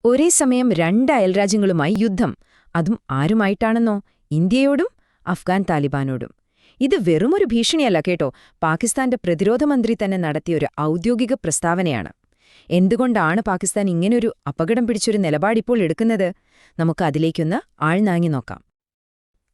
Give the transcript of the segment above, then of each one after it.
ഒരേ സമയം രണ്ട് അയൽരാജ്യങ്ങളുമായി യുദ്ധം, അതും ആരുമായിട്ടാണെന്നോ? ഇന്ത്യയോടും അഫ്ഗാൻ താലിബാനോടും. ഇത് വെറുമൊരു ഭീഷണിയല്ല കേട്ടോ, പാകിസ്ഥാന്റെ പ്രതിരോധ മന്ത്രി തന്നെ നടത്തിയൊരു ഔദ്യോഗിക പ്രസ്താവനയാണ്. എന്തുകൊണ്ടാണ് പാകിസ്ഥാൻ ഇങ്ങനൊരു അപകടം പിടിച്ചൊരു നിലപാടിപ്പോൾ എടുക്കുന്നത്? നമുക്ക് അതിലേക്കൊന്ന് ആഴ്ന്നാങ്ങി നോക്കാം.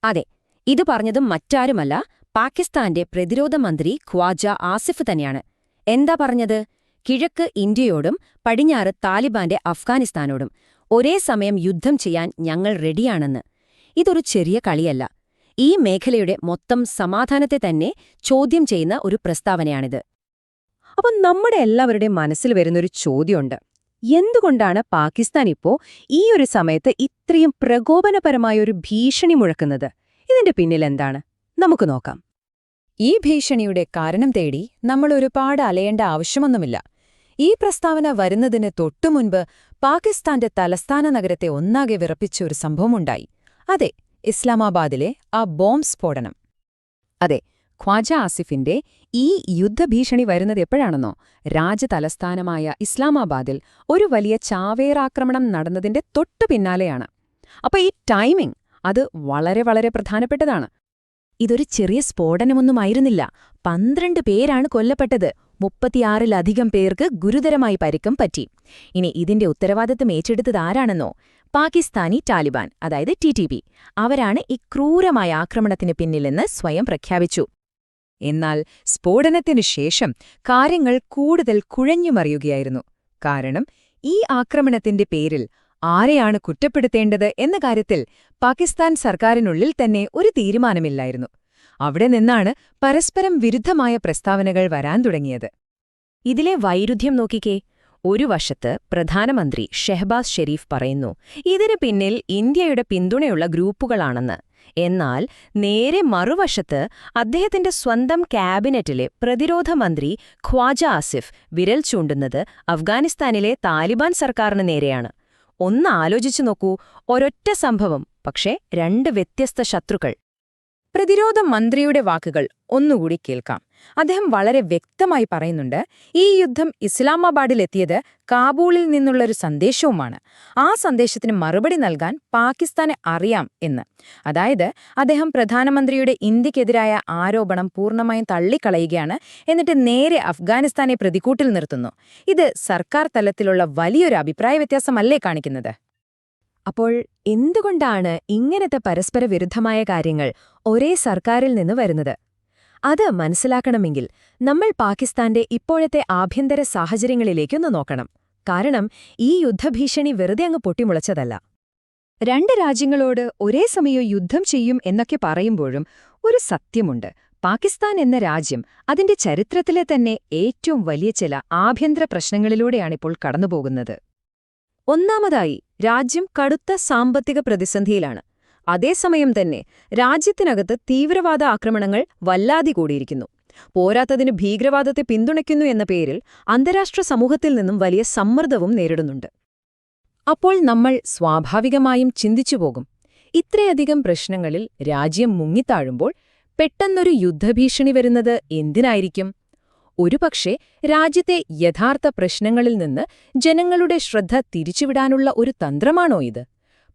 അതെ, ഇത് പറഞ്ഞതും മറ്റാരുമല്ല, പാകിസ്ഥാന്റെ പ്രതിരോധ മന്ത്രി ഖ്വാജ ആസിഫ് തന്നെയാണ്. എന്താ പറഞ്ഞത്? കിഴക്ക് ഇന്ത്യയോടും പടിഞ്ഞാറ് താലിബാന്റെ അഫ്ഗാനിസ്ഥാനോടും ഒരേ സമയം യുദ്ധം ചെയ്യാൻ ഞങ്ങൾ റെഡിയാണെന്ന്. ഇതൊരു ചെറിയ കളിയല്ല. ഈ മേഖലയുടെ മൊത്തം സമാധാനത്തെ തന്നെ ചോദ്യം ചെയ്യുന്ന ഒരു പ്രസ്താവനയാണിത്. അപ്പം നമ്മുടെ എല്ലാവരുടെയും മനസ്സിൽ വരുന്നൊരു ചോദ്യമുണ്ട്. എന്തുകൊണ്ടാണ് പാകിസ്ഥാൻ ഇപ്പോ ഈ ഒരു സമയത്ത് ഇത്രയും പ്രകോപനപരമായൊരു ഭീഷണി മുഴക്കുന്നത്? ഇതിന്റെ പിന്നിലെന്താണ്? നമുക്ക് നോക്കാം. ഈ ഭീഷണിയുടെ കാരണം തേടി നമ്മൾ ഒരുപാട് അലയേണ്ട ആവശ്യമൊന്നുമില്ല. ഈ പ്രസ്താവന വരുന്നതിന് തൊട്ടുമുൻപ് പാകിസ്ഥാന്റെ തലസ്ഥാന നഗരത്തെ ഒന്നാകെ വിറപ്പിച്ച ഒരു സംഭവമുണ്ടായി. അതെ, ഇസ്ലാമാബാദിലെ ആ ബോംബ് സ്ഫോടനം. അതെ, ഖ്വാജ ആസിഫിന്റെ ഈ യുദ്ധഭീഷണി വരുന്നത് എപ്പോഴാണെന്നോ? രാജ്യതലസ്ഥാനമായ ഇസ്ലാമാബാദിൽ ഒരു വലിയ ചാവേറാക്രമണം നടന്നതിന്റെ തൊട്ടു പിന്നാലെയാണ്. അപ്പൊ ഈ ടൈമിംഗ് അത് വളരെ വളരെ പ്രധാനപ്പെട്ടതാണ്. ഇതൊരു ചെറിയ സ്ഫോടനമൊന്നുമായിരുന്നില്ല. 12 പേരാണ് കൊല്ലപ്പെട്ടത്. 36-ലധികം പേർക്ക് ഗുരുതരമായി പരിക്കും പറ്റി. ഇനി ഇതിന്റെ ഉത്തരവാദിത്തം ഏറ്റെടുത്തത് ആരാണെന്നോ? പാകിസ്ഥാനി താലിബാൻ, അതായത് TTP. അവരാണ് ഈ ക്രൂരമായ ആക്രമണത്തിന് പിന്നിലെന്ന് സ്വയം പ്രഖ്യാപിച്ചു. എന്നാൽ സ്ഫോടനത്തിനു ശേഷം കാര്യങ്ങൾ കൂടുതൽ കുഴഞ്ഞുമറിയുകയായിരുന്നു. കാരണം ഈ ആക്രമണത്തിന്റെ പേരിൽ ആരെയാണ് കുറ്റപ്പെടുത്തേണ്ടത് എന്ന കാര്യത്തിൽ പാകിസ്ഥാൻ സർക്കാരിനുള്ളിൽ തന്നെ ഒരു തീരുമാനമില്ലായിരുന്നു. അവിടെ നിന്നാണ് പരസ്പരം വിരുദ്ധമായ പ്രസ്താവനകൾ വരാൻ തുടങ്ങിയത്. ഇതിലെ വൈരുദ്ധ്യം നോക്കിക്കേ. ഒരു വശത്ത് പ്രധാനമന്ത്രി ഷെഹബാസ് ഷെരീഫ് പറയുന്നു ഇതിന് പിന്നിൽ ഇന്ത്യയുടെ പിന്തുണയുള്ള ഗ്രൂപ്പുകളാണെന്ന്. എന്നാൽ നേരെ മറുവശത്ത് അദ്ദേഹത്തിന്റെ സ്വന്തം ക്യാബിനറ്റിലെ പ്രതിരോധ മന്ത്രി ഖ്വാജ ആസിഫ് വിരൽ ചൂണ്ടുന്നത് അഫ്ഗാനിസ്ഥാനിലെ താലിബാൻ സർക്കാരിന് നേരെയാണ്. ഒന്ന് ആലോചിച്ചു നോക്കൂ, ഒരൊറ്റ സംഭവം, പക്ഷേ 2 വ്യത്യസ്ത ശത്രുക്കൾ. പ്രതിരോധ മന്ത്രിയുടെ വാക്കുകൾ ഒന്നുകൂടി കേൾക്കാം. അദ്ദേഹം വളരെ വ്യക്തമായി പറയുന്നുണ്ട്, ഈ യുദ്ധം ഇസ്ലാമാബാദിലെത്തിയത് കാബൂളിൽ നിന്നുള്ളൊരു സന്ദേശവുമാണ്. ആ സന്ദേശത്തിന് മറുപടി നൽകാൻ പാകിസ്ഥാനെ അറിയാം എന്ന്. അതായത് അദ്ദേഹം പ്രധാനമന്ത്രിയുടെ ഇന്ത്യക്കെതിരായ ആരോപണം പൂർണ്ണമായും തള്ളിക്കളയുകയാണ്. എന്നിട്ട് നേരെ അഫ്ഗാനിസ്ഥാനെ പ്രതിക്കൂട്ടിൽ നിർത്തുന്നു. ഇത് സർക്കാർ തലത്തിലുള്ള വലിയൊരു അഭിപ്രായ വ്യത്യാസമല്ലേ കാണിക്കുന്നത്? അപ്പോൾ എന്തുകൊണ്ടാണ് ഇങ്ങനത്തെ പരസ്പര വിരുദ്ധമായ കാര്യങ്ങൾ ഒരേ സർക്കാരിൽ നിന്ന് വരുന്നത്? അത് മനസ്സിലാക്കണമെങ്കിൽ നമ്മൾ പാകിസ്ഥാന്റെ ഇപ്പോഴത്തെ ആഭ്യന്തര സാഹചര്യങ്ങളിലേക്കൊന്ന് നോക്കണം. കാരണം ഈ യുദ്ധഭീഷണി വെറുതെ അങ്ങ് പൊട്ടിമുളച്ചതല്ല. 2 രാജ്യങ്ങളോട് ഒരേ സമയം യുദ്ധം ചെയ്യും എന്നൊക്കെ പറയുമ്പോഴും ഒരു സത്യമുണ്ട്. പാകിസ്ഥാൻ എന്ന രാജ്യം അതിന്റെ ചരിത്രത്തിലെ തന്നെ ഏറ്റവും വലിയ ചില ആഭ്യന്തര പ്രശ്നങ്ങളിലൂടെയാണിപ്പോൾ കടന്നുപോകുന്നത്. ഒന്നാമതായി, രാജ്യം കടുത്ത സാമ്പത്തിക പ്രതിസന്ധിയിലാണ്. അതേസമയം തന്നെ രാജ്യത്തിനകത്ത് തീവ്രവാദ ആക്രമണങ്ങൾ വല്ലാതെ കൂടിയിരിക്കുന്നു. പോരാത്തതിന് ഭീകരവാദത്തെ പിന്തുണയ്ക്കുന്നു എന്ന പേരിൽ അന്താരാഷ്ട്ര സമൂഹത്തിൽ നിന്നും വലിയ സമ്മർദ്ദവും നേരിടുന്നുണ്ട്. അപ്പോൾ നമ്മൾ സ്വാഭാവികമായും ചിന്തിച്ചുപോകും, ഇത്രയധികം പ്രശ്നങ്ങളിൽ രാജ്യം മുങ്ങിത്താഴുമ്പോൾ പെട്ടെന്നൊരു യുദ്ധഭീഷണി വരുന്നത് എന്തിനായിരിക്കും? ഒരുപക്ഷെ രാജ്യത്തെ യഥാർത്ഥ പ്രശ്നങ്ങളിൽ നിന്ന് ജനങ്ങളുടെ ശ്രദ്ധ തിരിച്ചുവിടാനുള്ള ഒരു തന്ത്രമാണോ ഇത്?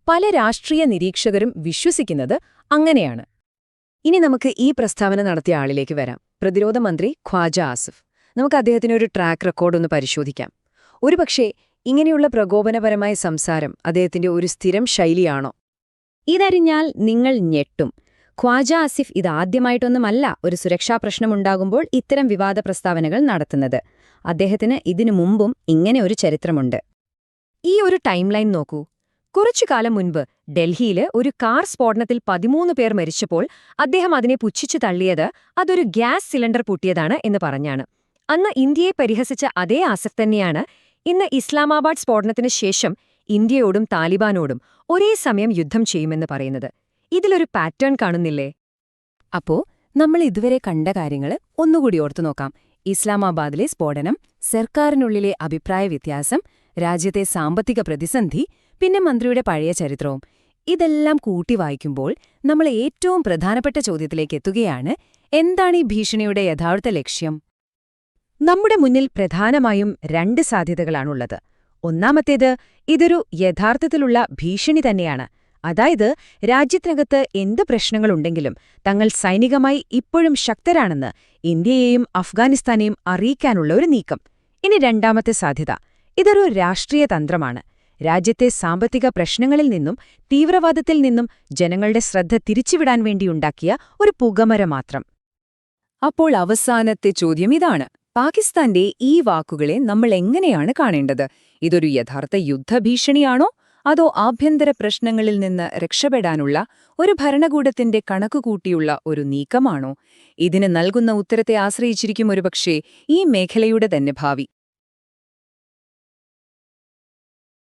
പല രാഷ്ട്രീയ നിരീക്ഷകരും വിശ്വസിക്കുന്നത് അങ്ങനെയാണ്. ഇനി നമുക്ക് ഈ പ്രസ്താവന നടത്തിയ ആളിലേക്ക് വരാം, പ്രതിരോധ മന്ത്രി ഖ്വാജ ആസിഫ്. നമുക്ക് അദ്ദേഹത്തിനൊരു ട്രാക്ക് റെക്കോർഡൊന്ന് പരിശോധിക്കാം. ഒരുപക്ഷെ ഇങ്ങനെയുള്ള പ്രകോപനപരമായ സംസാരം അദ്ദേഹത്തിന്റെ ഒരു സ്ഥിരം ശൈലിയാണോ? ഇതറിഞ്ഞാൽ നിങ്ങൾ ഞെട്ടും. ഖ്വാജ ആസിഫ് ഇതാദ്യമായിട്ടൊന്നുമല്ല ഒരു സുരക്ഷാ പ്രശ്നമുണ്ടാകുമ്പോൾ ഇത്തരം വിവാദ പ്രസ്താവനകൾ നടത്തുന്നത്. അദ്ദേഹത്തിന് ഇതിനു മുമ്പും ഇങ്ങനെ ഒരു ചരിത്രമുണ്ട്. ഈ ഒരു ടൈം ലൈൻ നോക്കൂ. കുറച്ചുകാലം മുൻപ് ഡൽഹിയിൽ ഒരു കാർ സ്ഫോടനത്തിൽ 13 പേർ മരിച്ചപ്പോൾ അദ്ദേഹം അതിനെ പുച്ഛിച്ചു തള്ളിയത് അതൊരു ഗ്യാസ് സിലിണ്ടർ പൊട്ടിയതാണ് എന്ന് പറഞ്ഞാണ്. അന്ന് ഇന്ത്യയെ പരിഹസിച്ച അതേ ആസിഫ് തന്നെയാണ് ഇന്ന് ഇസ്ലാമാബാദ് സ്ഫോടനത്തിന് ശേഷം ഇന്ത്യയോടും താലിബാനോടും ഒരേ സമയം യുദ്ധം ചെയ്യുമെന്ന് പറയുന്നത്. ഇതിലൊരു പാറ്റേൺ കാണുന്നില്ലേ? അപ്പോ നമ്മൾ ഇതുവരെ കണ്ട കാര്യങ്ങൾ ഒന്നുകൂടി ഓർത്തു നോക്കാം. ഇസ്ലാമാബാദിലെ സ്ഫോടനം, സർക്കാരിനുള്ളിലെ അഭിപ്രായ വ്യത്യാസം, രാജ്യത്തെ സാമ്പത്തിക പ്രതിസന്ധി, പിന്നെ മന്ത്രിയുടെ പഴയ ചരിത്രവും. ഇതെല്ലാം കൂട്ടി വായിക്കുമ്പോൾ നമ്മൾ ഏറ്റവും പ്രധാനപ്പെട്ട ചോദ്യത്തിലേക്ക് എത്തുകയാണ്, എന്താണ് ഈ ഭീഷണിയുടെ യഥാർത്ഥ ലക്ഷ്യം? നമ്മുടെ മുന്നിൽ പ്രധാനമായും 2 സാധ്യതകളാണുള്ളത്. ഒന്നാമത്തേത്, ഇതൊരു യഥാർത്ഥത്തിലുള്ള ഭീഷണി തന്നെയാണ്. അതായത് രാജ്യത്തിനകത്ത് എന്ത് പ്രശ്നങ്ങളുണ്ടെങ്കിലും തങ്ങൾ സൈനികമായി ഇപ്പോഴും ശക്തരാണെന്ന് ഇന്ത്യയെയും അഫ്ഗാനിസ്ഥാനെയും അറിയിക്കാനുള്ള ഒരു നീക്കം. ഇനി രണ്ടാമത്തെ സാധ്യത, ഇതൊരു രാഷ്ട്രീയ തന്ത്രമാണ്. രാജ്യത്തെ സാമ്പത്തിക പ്രശ്നങ്ങളിൽ നിന്നും തീവ്രവാദത്തിൽ നിന്നും ജനങ്ങളുടെ ശ്രദ്ധ തിരിച്ചുവിടാൻ വേണ്ടിയുണ്ടാക്കിയ ഒരു പുകമര മാത്രം. അപ്പോൾ അവസാനത്തെ ചോദ്യം ഇതാണ്: പാകിസ്ഥാന്റെ ഈ വാക്കുകളെ നമ്മൾ എങ്ങനെയാണ് കാണേണ്ടത്? ഇതൊരു യഥാർത്ഥ യുദ്ധഭീഷണിയാണോ, അതോ ആഭ്യന്തര പ്രശ്നങ്ങളിൽ നിന്ന് രക്ഷപ്പെടാനുള്ള ഒരു ഭരണകൂടത്തിന്റെ കണക്കുകൂട്ടിയുള്ള ഒരു നീക്കമാണോ? ഇതിന് നൽകുന്ന ഉത്തരത്തെ ആശ്രയിച്ചിരിക്കും ഒരുപക്ഷേ ഈ മേഖലയുടെ തന്നെ ഭാവി.